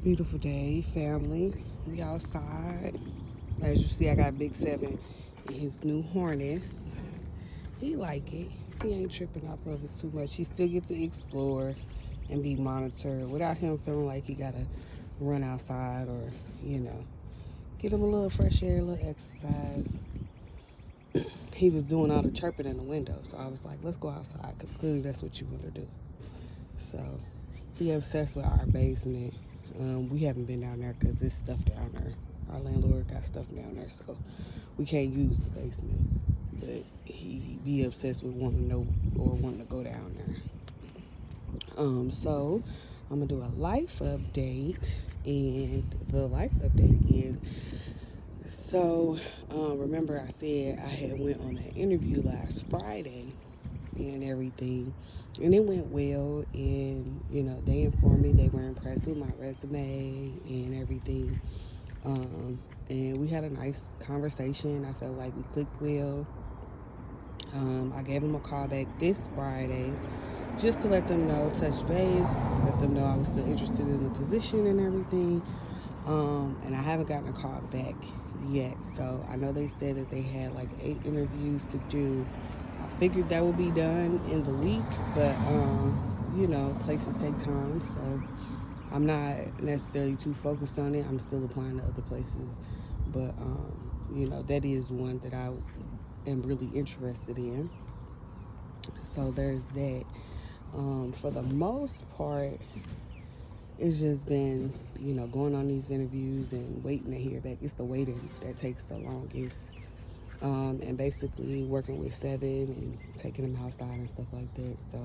Beautiful day, family. We outside. As you see, I got Big Seven in his new harness. He like it. He ain't tripping off of it too much. He still get to explore and be monitored without him feeling like he gotta run outside or, get him a little fresh air, a little exercise. He was doing all the chirping in the window, so I was like, let's go outside, because clearly that's what you want to do. So he obsessed with our basement. We haven't been down there because there's stuff down there. Our landlord got stuff down there, so we can't use the basement. But he be obsessed with wanting to know or wanting to go down there. So I'm gonna do a life update, and the life update is remember I said I had went on that interview last Friday and everything, and it went well, and they informed me they were impressed with my resume and everything, and we had a nice conversation. I felt like we clicked well. I gave them a call back this Friday just to let them know, touch base, let them know I was still interested in the position and everything, and I haven't gotten a call back yet. So I know they said that they had like 8 interviews to do. I figured that would be done in the week, but places take time, so I'm not necessarily too focused on it. I'm still applying to other places, but that is one that I am really interested in. So there's that. For the most part, it's just been going on these interviews and waiting to hear back. It's the waiting that takes the longest. And basically working with Seven and taking them outside and stuff like that. So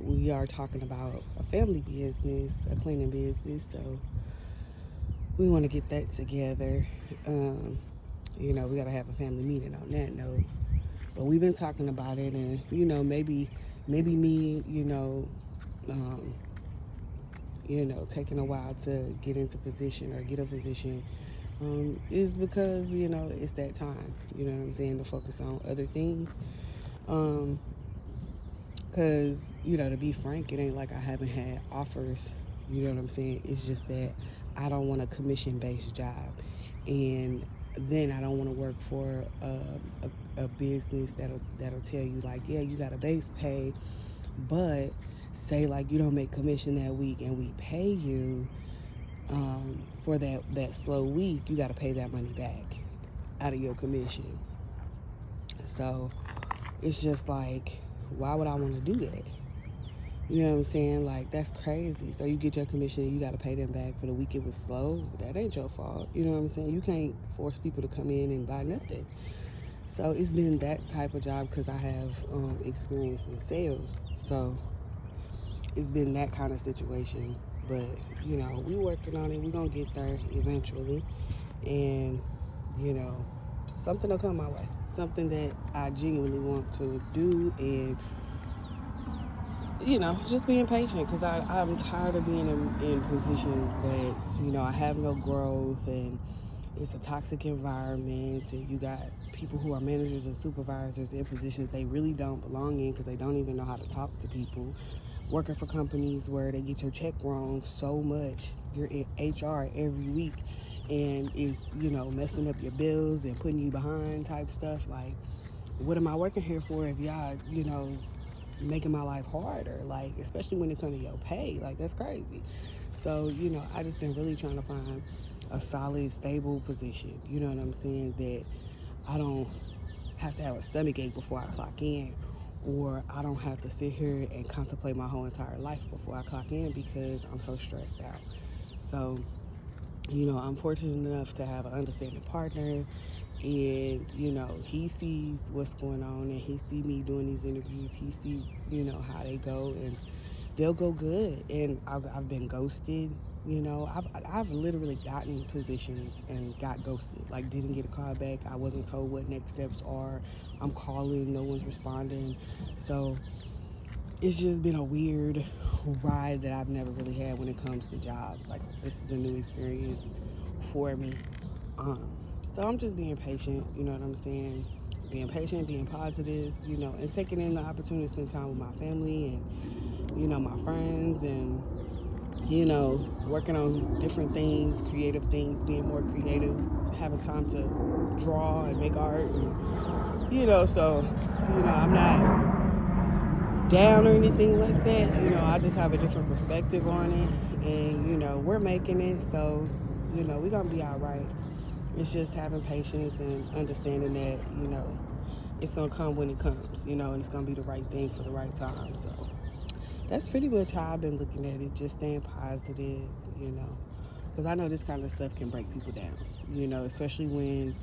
we are talking about a family business, a cleaning business, so we want to get that together. We got to have a family meeting on that note, but we've been talking about it, and maybe me taking a while to get into position or get a position is because it's that time, what I'm saying, to focus on other things, because to be frank, it ain't like I haven't had offers, what I'm saying. It's just that I don't want a commission-based job, and then I don't want to work for a business that'll tell you like, yeah, you got a base pay, but say like you don't make commission that week and we pay you for that slow week, you got to pay that money back out of your commission. So it's just like, why would I want to do that? You know what I'm saying? Like, that's crazy. So you get your commission and you got to pay them back for the week it was slow. That ain't your fault. You know what I'm saying? You can't force people to come in and buy nothing. So it's been that type of job because I have experience in sales. So it's been that kind of situation. But, we working on it. We're going to get there eventually. And, something will come my way. Something that I genuinely want to do, and just being patient, because I'm tired of being in positions that, I have no growth, and it's a toxic environment, and you got people who are managers and supervisors in positions they really don't belong in because they don't even know how to talk to people, working for companies where they get your check wrong so much. You're in HR every week, and it's, messing up your bills and putting you behind type stuff. Like, what am I working here for if y'all, making my life harder, like, especially when it comes to your pay? Like, that's crazy. So I just been really trying to find a solid, stable position, you know what I'm saying, that I don't have to have a stomach ache before I clock in, or I don't have to sit here and contemplate my whole entire life before I clock in because I'm so stressed out. So I'm fortunate enough to have an understanding partner, and he sees what's going on, and he see me doing these interviews. He see how they go, and they'll go good. And I've been ghosted. I've literally gotten positions and got ghosted, like didn't get a call back. I wasn't told what next steps are. I'm calling, no one's responding. So it's just been a weird ride that I've never really had when it comes to jobs. Like, this is a new experience for me. So I'm just being patient, you know what I'm saying? Being patient, being positive, and taking in the opportunity to spend time with my family, and, my friends and, working on different things, creative things, being more creative, having time to draw and make art. And, so, I'm not down or anything like that. I just have a different perspective on it. And, we're making it. So, we're going to be all right. It's just having patience and understanding that, it's going to come when it comes, and it's going to be the right thing for the right time. So that's pretty much how I've been looking at it, just staying positive, because I know this kind of stuff can break people down, especially when,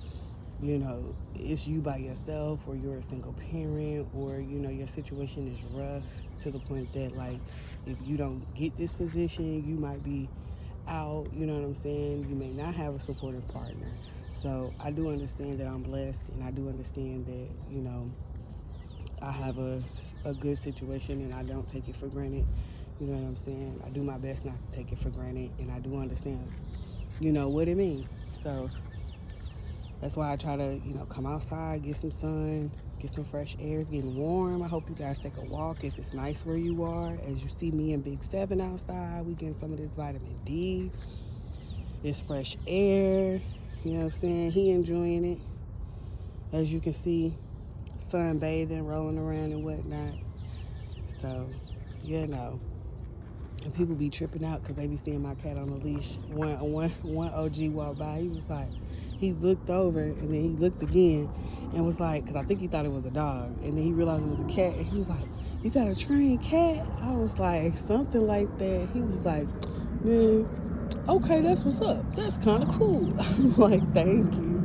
it's you by yourself or you're a single parent or, your situation is rough to the point that, like, if you don't get this position, you might be out, you know what I'm saying? You may not have a supportive partner. So I do understand that I'm blessed, and I do understand that, I have a good situation and I don't take it for granted. You know what I'm saying? I do my best not to take it for granted, and I do understand, what it means. So that's why I try to, come outside, get some sun, get some fresh air. It's getting warm. I hope you guys take a walk if it's nice where you are. As you see me and Big 7 outside, we getting some of this vitamin D. It's fresh air. You know what I'm saying? He enjoying it. As you can see, sunbathing, rolling around and whatnot. So, and people be tripping out because they be seeing my cat on a leash. One OG walked by. He was like, he looked over and then he looked again and was like, because I think he thought it was a dog. And then he realized it was a cat. And he was like, you got a trained cat? I was like, something like that. He was like, man, okay, that's what's up. That's kind of cool. I'm like, thank you.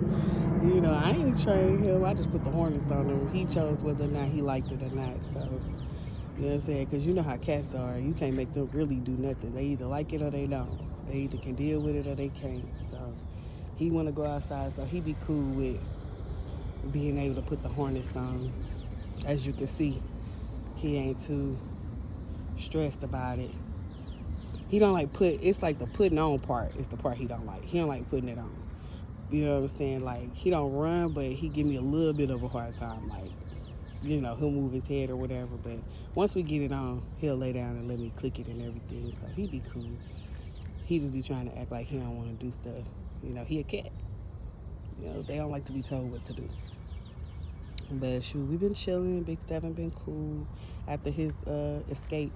I ain't trained him. I just put the harness on him. He chose whether or not he liked it or not. So, you know what I'm saying? Because you know how cats are. You can't make them really do nothing. They either like it or they don't. They either can deal with it or they can't. So, he want to go outside, so he be cool with being able to put the harness on. As you can see, he ain't too stressed about it. He don't like it's like the putting on part is the part he don't like. He don't like putting it on. You know what I'm saying? Like, he don't run, but he give me a little bit of a hard time. Like, he'll move his head or whatever. But once we get it on, he'll lay down and let me click it and everything. So he be cool. He just be trying to act like he don't want to do stuff. He a cat. They don't like to be told what to do. But shoot, we been chilling. Big 7 been cool after his escape.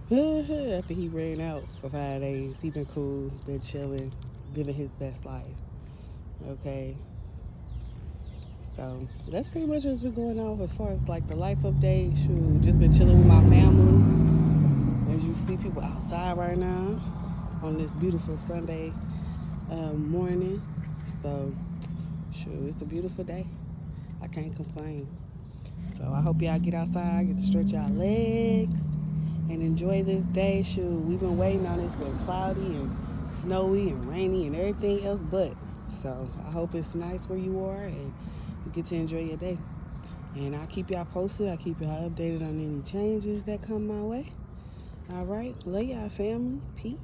After he ran out for 5 days, he been cool, been chilling, living his best life. Okay, so that's pretty much what's been going on as far as like the life update. Shoot, just been chilling with my family. As you see people outside right now on this beautiful Sunday morning. So shoot, it's a beautiful day. I can't complain. So I hope y'all get outside, get to stretch y'all legs and enjoy this day. Shoot, we've been waiting on it. It's been cloudy and snowy and rainy and everything else but. So I hope it's nice where you are and you get to enjoy your day. And I'll keep y'all posted. I'll keep y'all updated on any changes that come my way. All right. Love y'all, family. Peace.